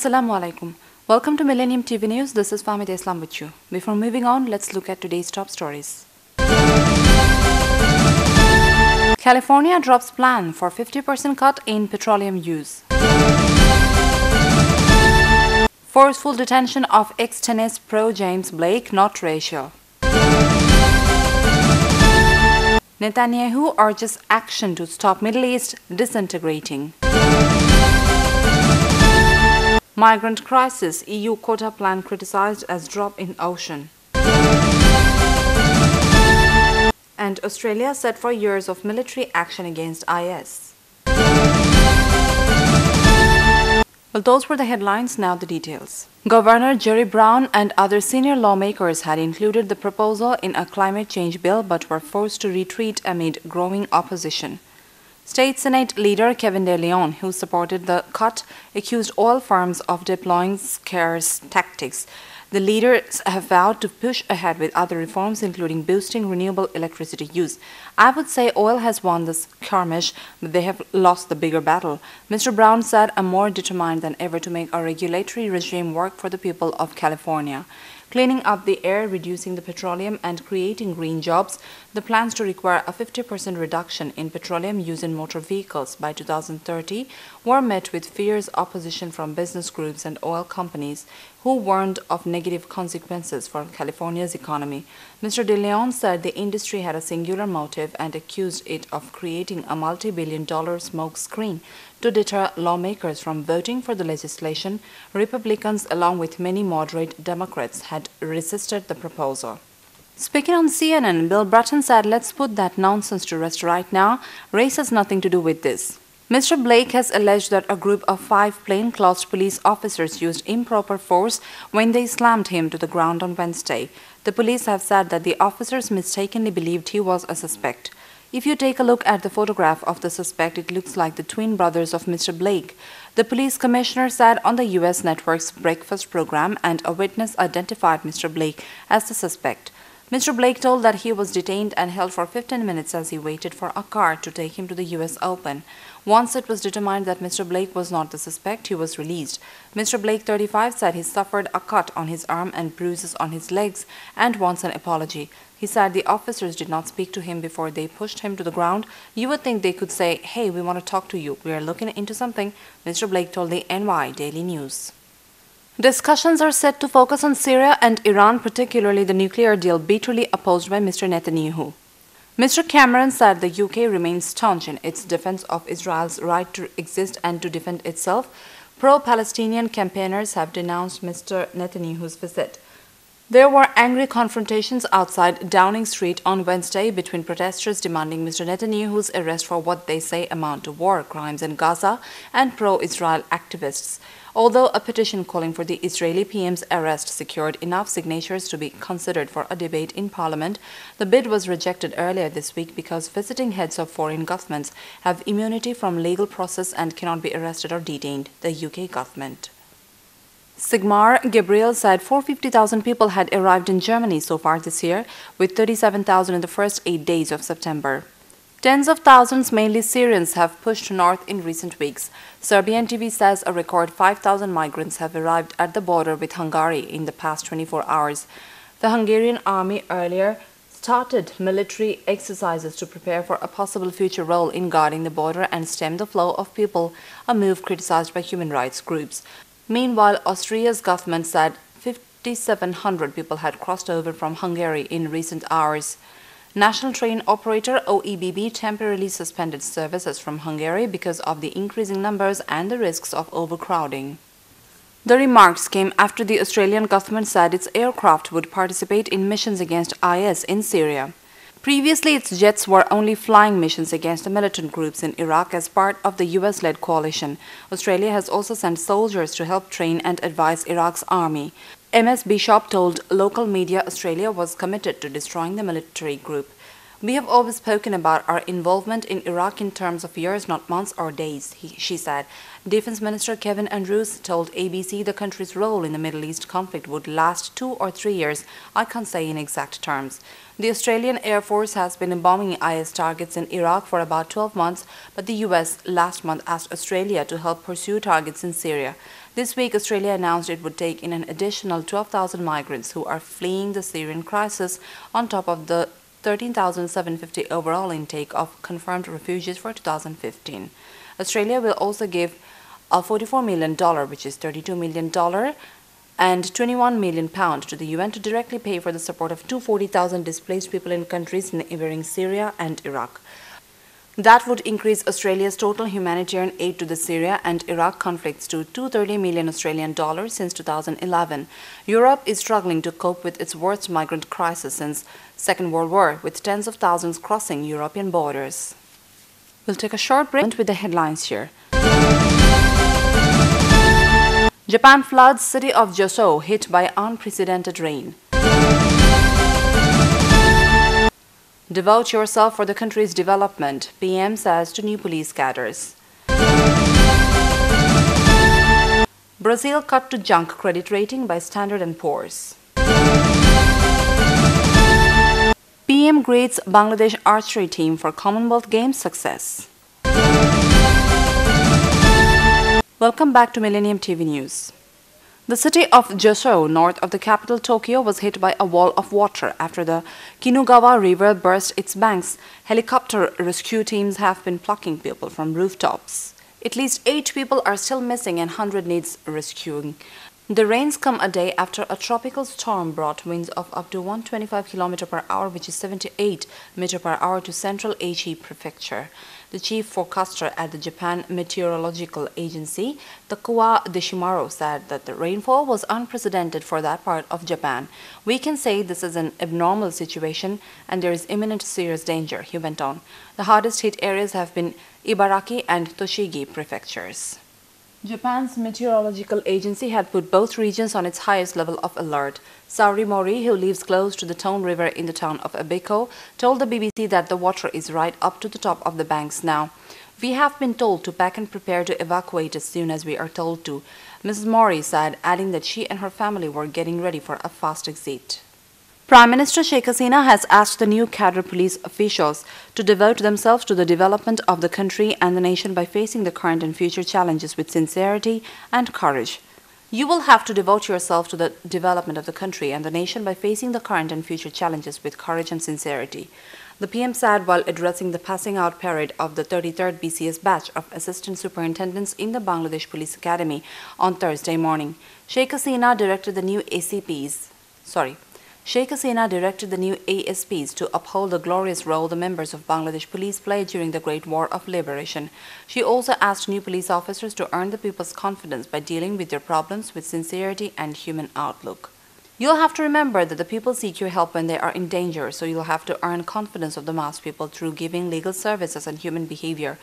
Assalamu alaikum. Welcome to Millennium TV News. This is Fahmida Islam with you. Before moving on, let's look at today's top stories. California drops plan for 50% cut in petroleum use. Forceful detention of ex-tennis pro James Blake, not racial. Netanyahu urges action to stop Middle East disintegrating. Migrant crisis, EU quota plan criticized as drop in ocean. And Australia set for years of military action against IS. Well, those were the headlines, now the details. Governor Jerry Brown and other senior lawmakers had included the proposal in a climate change bill but were forced to retreat amid growing opposition. State Senate leader Kevin De Leon, who supported the cut, accused oil firms of deploying scarce tactics. The leaders have vowed to push ahead with other reforms, including boosting renewable electricity use. I would say oil has won this skirmish, but they have lost the bigger battle. Mr. Brown said, "I'm more determined than ever to make our regulatory regime work for the people of California. Cleaning up the air, reducing the petroleum, and creating green jobs, the plans to require a 50% reduction in petroleum use in motor vehicles by 2030 were met with fierce opposition from business groups and oil companies who warned of negative consequences for California's economy. Mr. De Leon said the industry had a singular motive and accused it of creating a multi-billion-dollar smokescreen to deter lawmakers from voting for the legislation. Republicans, along with many moderate Democrats, had resisted the proposal. Speaking on CNN, Bill Bratton said, "Let's put that nonsense to rest right now. Race has nothing to do with this." Mr. Blake has alleged that a group of 5 plainclothes police officers used improper force when they slammed him to the ground on Wednesday. The police have said that the officers mistakenly believed he was a suspect. If you take a look at the photograph of the suspect, it looks like the twin brothers of Mr. Blake, the police commissioner said on the U.S. network's breakfast program, and a witness identified Mr. Blake as the suspect. Mr. Blake told that he was detained and held for 15 minutes as he waited for a car to take him to the U.S. Open. Once it was determined that Mr. Blake was not the suspect, he was released. Mr. Blake, 35, said he suffered a cut on his arm and bruises on his legs and wants an apology. He said the officers did not speak to him before they pushed him to the ground. You would think they could say, "Hey, we want to talk to you. We are looking into something," Mr. Blake told the NY Daily News. Discussions are set to focus on Syria and Iran, particularly the nuclear deal bitterly opposed by Mr. Netanyahu. Mr. Cameron said the UK remains staunch in its defense of Israel's right to exist and to defend itself. Pro-Palestinian campaigners have denounced Mr. Netanyahu's visit. There were angry confrontations outside Downing Street on Wednesday between protesters demanding Mr. Netanyahu's arrest for what they say amount to war crimes in Gaza and pro-Israel activists. Although a petition calling for the Israeli PM's arrest secured enough signatures to be considered for a debate in Parliament, the bid was rejected earlier this week because visiting heads of foreign governments have immunity from legal process and cannot be arrested or detained, the UK government. Sigmar Gabriel said 450,000 people had arrived in Germany so far this year, with 37,000 in the first 8 days of September. Tens of thousands, mainly Syrians, have pushed north in recent weeks. Serbian TV says a record 5,000 migrants have arrived at the border with Hungary in the past 24 hours. The Hungarian army earlier started military exercises to prepare for a possible future role in guarding the border and stem the flow of people, a move criticized by human rights groups. Meanwhile, Austria's government said 5,700 people had crossed over from Hungary in recent hours. National Train Operator OEBB temporarily suspended services from Hungary because of the increasing numbers and the risks of overcrowding. The remarks came after the Australian government said its aircraft would participate in missions against IS in Syria. Previously, its jets were only flying missions against the militant groups in Iraq as part of the US-led coalition. Australia has also sent soldiers to help train and advise Iraq's army. MS Bishop told local media Australia was committed to destroying the military group. "We have always spoken about our involvement in Iraq in terms of years, not months or days," she said. Defense Minister Kevin Andrews told ABC the country's role in the Middle East conflict would last 2 or 3 years. "I can't say in exact terms." The Australian Air Force has been bombing IS targets in Iraq for about 12 months, but the US last month asked Australia to help pursue targets in Syria. This week, Australia announced it would take in an additional 12,000 migrants who are fleeing the Syrian crisis on top of the 13,750 overall intake of confirmed refugees for 2015. Australia will also give a $44 million, which is $32 million, and £21 million to the UN to directly pay for the support of 240,000 displaced people in countries neighboring Syria and Iraq. That would increase Australia's total humanitarian aid to the Syria and Iraq conflicts to $230 million Australian dollars since 2011. Europe is struggling to cope with its worst migrant crisis since Second World War, with tens of thousands crossing European borders. We'll take a short break with the headlines here. Japan floods city of Joso hit by unprecedented rain. Devote yourself for the country's development, PM says to new police cadres. Brazil cut to junk credit rating by Standard & Poor's. PM greets Bangladesh archery team for Commonwealth Games success. Welcome back to Millennium TV News. The city of Joso, north of the capital Tokyo, was hit by a wall of water after the Kinugawa River burst its banks. Helicopter rescue teams have been plucking people from rooftops. At least 8 people are still missing and 100 needs rescuing. The rains come a day after a tropical storm brought winds of up to 125 km per hour, which is 78 m per hour, to central Aichi Prefecture. The chief forecaster at the Japan Meteorological Agency, Takuya Deshimaru, said that the rainfall was unprecedented for that part of Japan. We can say this is an abnormal situation and there is imminent serious danger, he went on. The hardest hit areas have been Ibaraki and Tochigi prefectures. Japan's meteorological agency had put both regions on its highest level of alert. Saori Mori, who lives close to the Tone River in the town of Abeko, told the BBC that the water is right up to the top of the banks now. We have been told to pack and prepare to evacuate as soon as we are told to, Mrs. Mori said, adding that she and her family were getting ready for a fast exit. Prime Minister Sheikh Hasina has asked the new cadre police officials to devote themselves to the development of the country and the nation by facing the current and future challenges with sincerity and courage. You will have to devote yourself to the development of the country and the nation by facing the current and future challenges with courage and sincerity, the PM said while addressing the passing out parade of the 33rd BCS batch of assistant superintendents in the Bangladesh Police Academy on Thursday morning. Sheikh Hasina directed the new ASPs to uphold the glorious role the members of Bangladesh Police played during the Great War of Liberation. She also asked new police officers to earn the people's confidence by dealing with their problems with sincerity and human outlook. You'll have to remember that the people seek your help when they are in danger, so you'll have to earn confidence of the mass people through giving legal services and human behavior,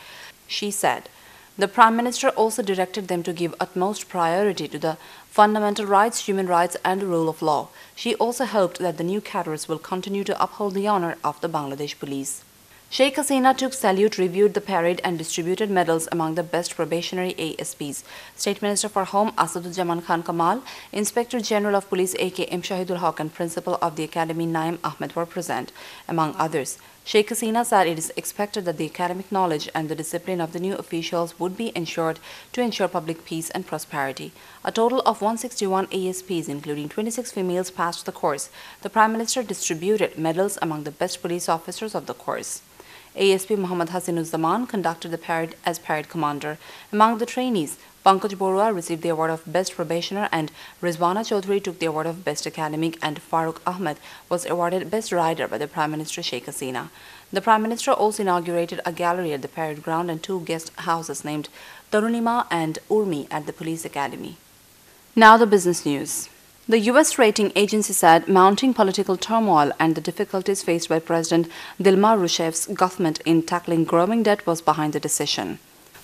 she said. The Prime Minister also directed them to give utmost priority to the fundamental rights, human rights and the rule of law. She also hoped that the new cadres will continue to uphold the honor of the Bangladesh police. Sheikh Hasina took salute, reviewed the parade and distributed medals among the best probationary ASPs. State Minister for Home Asaduzzaman Khan Kamal, Inspector General of Police A.K. M. Shahidul Haq and Principal of the Academy Naim Ahmed were present, among others. Sheikh Hasina said it is expected that the academic knowledge and the discipline of the new officials would be ensured to ensure public peace and prosperity. A total of 161 ASPs, including 26 females, passed the course. The Prime Minister distributed medals among the best police officers of the course. ASP Muhammad Hasinuzzaman conducted the parade as parade commander. Among the trainees, Pankaj Borua received the award of Best Probationer and Rizwana Chaudhary took the award of Best Academic, and Farooq Ahmed was awarded Best Rider by the Prime Minister Sheikh Hasina. The Prime Minister also inaugurated a gallery at the parade ground and 2 guest houses named Tarunima and Urmi at the Police Academy. Now the business news. The U.S. rating agency said mounting political turmoil and the difficulties faced by President Dilma Rousseff's government in tackling growing debt was behind the decision.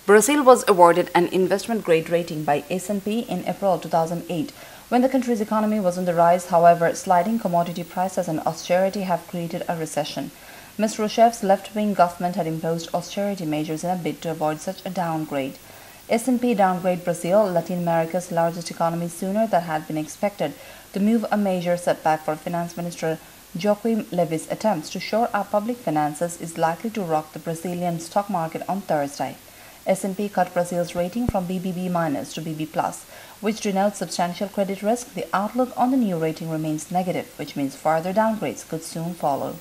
Brazil was awarded an investment-grade rating by S&P in April 2008 when the country's economy was on the rise. However, sliding commodity prices and austerity have created a recession. Ms. Rousseff's left-wing government had imposed austerity measures in a bid to avoid such a downgrade. S&P downgraded Brazil, Latin America's largest economy, sooner than had been expected, to move a major setback for Finance Minister Joaquim Levy's attempts to shore up public finances is likely to rock the Brazilian stock market on Thursday. S&P cut Brazil's rating from BBB- to BB+, which denotes substantial credit risk. The outlook on the new rating remains negative, which means further downgrades could soon follow.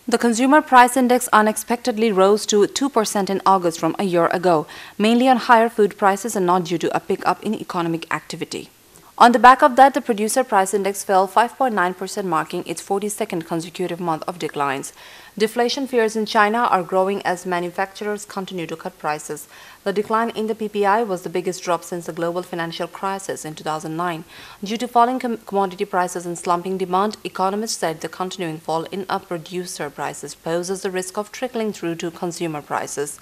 The consumer price index unexpectedly rose to 2% in August from a year ago, mainly on higher food prices and not due to a pickup in economic activity. On the back of that, the producer price index fell 5.9%, marking its 42nd consecutive month of declines. Deflation fears in China are growing as manufacturers continue to cut prices. The decline in the PPI was the biggest drop since the global financial crisis in 2009. Due to falling commodity prices and slumping demand, economists said the continuing fall in producer prices poses the risk of trickling through to consumer prices.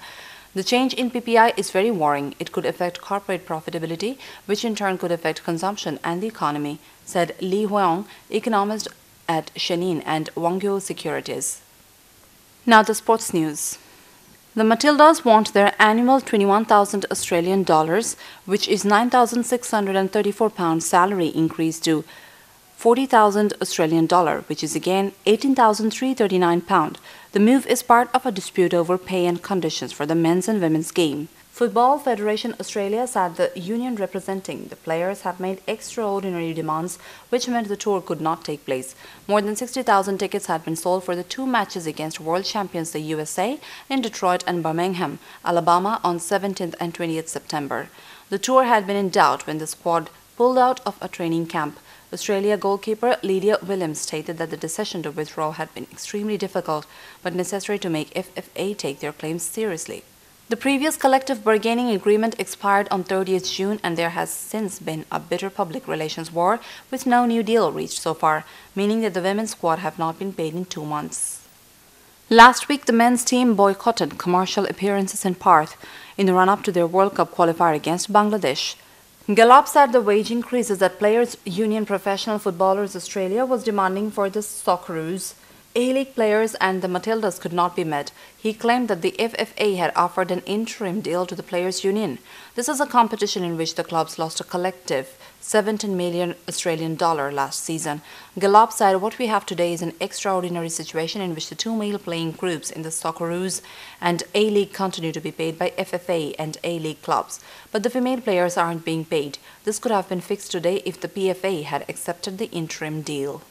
The change in PPI is very worrying. It could affect corporate profitability, which in turn could affect consumption and the economy, said Li Huang, economist at Shenin and Wangyo Securities. Now the sports news. The Matildas want their annual 21,000 Australian dollars, which is 9,634 pounds salary increase to 40,000 Australian dollar, which is again 18,339 pound. The move is part of a dispute over pay and conditions for the men's and women's game. Football Federation Australia said the union representing the players have made extraordinary demands, which meant the tour could not take place. More than 60,000 tickets had been sold for the two matches against world champions the USA in Detroit and Birmingham, Alabama on 17th and 20th September. The tour had been in doubt when the squad pulled out of a training camp. Australia goalkeeper Lydia Williams stated that the decision to withdraw had been extremely difficult but necessary to make FFA take their claims seriously. The previous collective bargaining agreement expired on 30th June and there has since been a bitter public relations war with no new deal reached so far, meaning that the women's squad have not been paid in 2 months. Last week, the men's team boycotted commercial appearances in Perth in the run-up to their World Cup qualifier against Bangladesh. Gallop said the wage increases that Players Union Professional Footballers Australia was demanding for the Socceroos, A-League players and the Matildas could not be met. He claimed that the FFA had offered an interim deal to the Players Union. This is a competition in which the clubs lost a collective 17 million Australian dollar last season. Gallop said what we have today is an extraordinary situation in which the two male playing groups in the Socceroos and A-League continue to be paid by FFA and A-League clubs, but the female players aren't being paid. This could have been fixed today if the PFA had accepted the interim deal.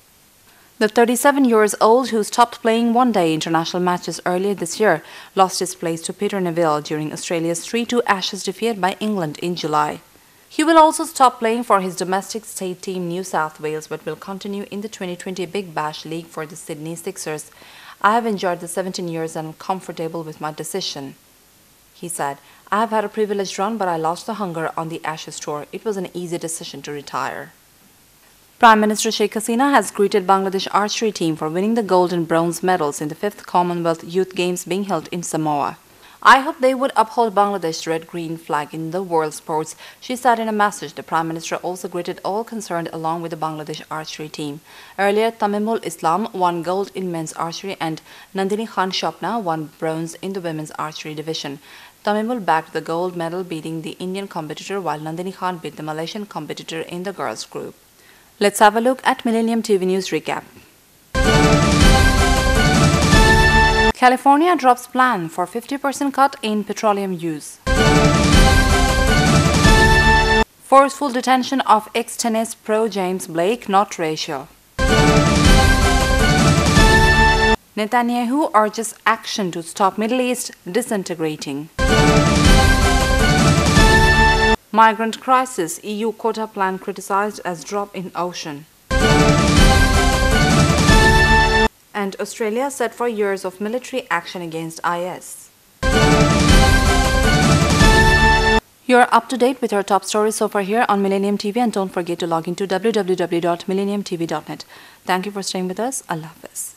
The 37-year-old, who stopped playing one-day international matches earlier this year, lost his place to Peter Neville during Australia's 3-2 Ashes defeat by England in July. He will also stop playing for his domestic state team New South Wales but will continue in the 2020 Big Bash League for the Sydney Sixers. I have enjoyed the 17 years and am comfortable with my decision, he said. I have had a privileged run but I lost the hunger on the Ashes tour. It was an easy decision to retire. Prime Minister Sheikh Hasina has greeted Bangladesh archery team for winning the gold and bronze medals in the 5th Commonwealth Youth Games being held in Samoa. I hope they would uphold Bangladesh's red-green flag in the world sports, she said in a message. The Prime Minister also greeted all concerned along with the Bangladesh archery team. Earlier, Tamimul Islam won gold in men's archery and Nandini Khan Shopna won bronze in the women's archery division. Tamimul bagged the gold medal, beating the Indian competitor, while Nandini Khan beat the Malaysian competitor in the girls group. Let's have a look at Millennium TV News Recap. California drops plan for 50% cut in petroleum use. Forceful detention of ex-tennis pro James Blake, not racial. Netanyahu urges action to stop Middle East disintegrating. Migrant crisis, EU quota plan criticized as drop in ocean. And Australia set for years of military action against IS. You're up to date with our top stories so far here on Millennium TV, and don't forget to log into www.millenniumtv.net. Thank you for staying with us. Allah Hafiz.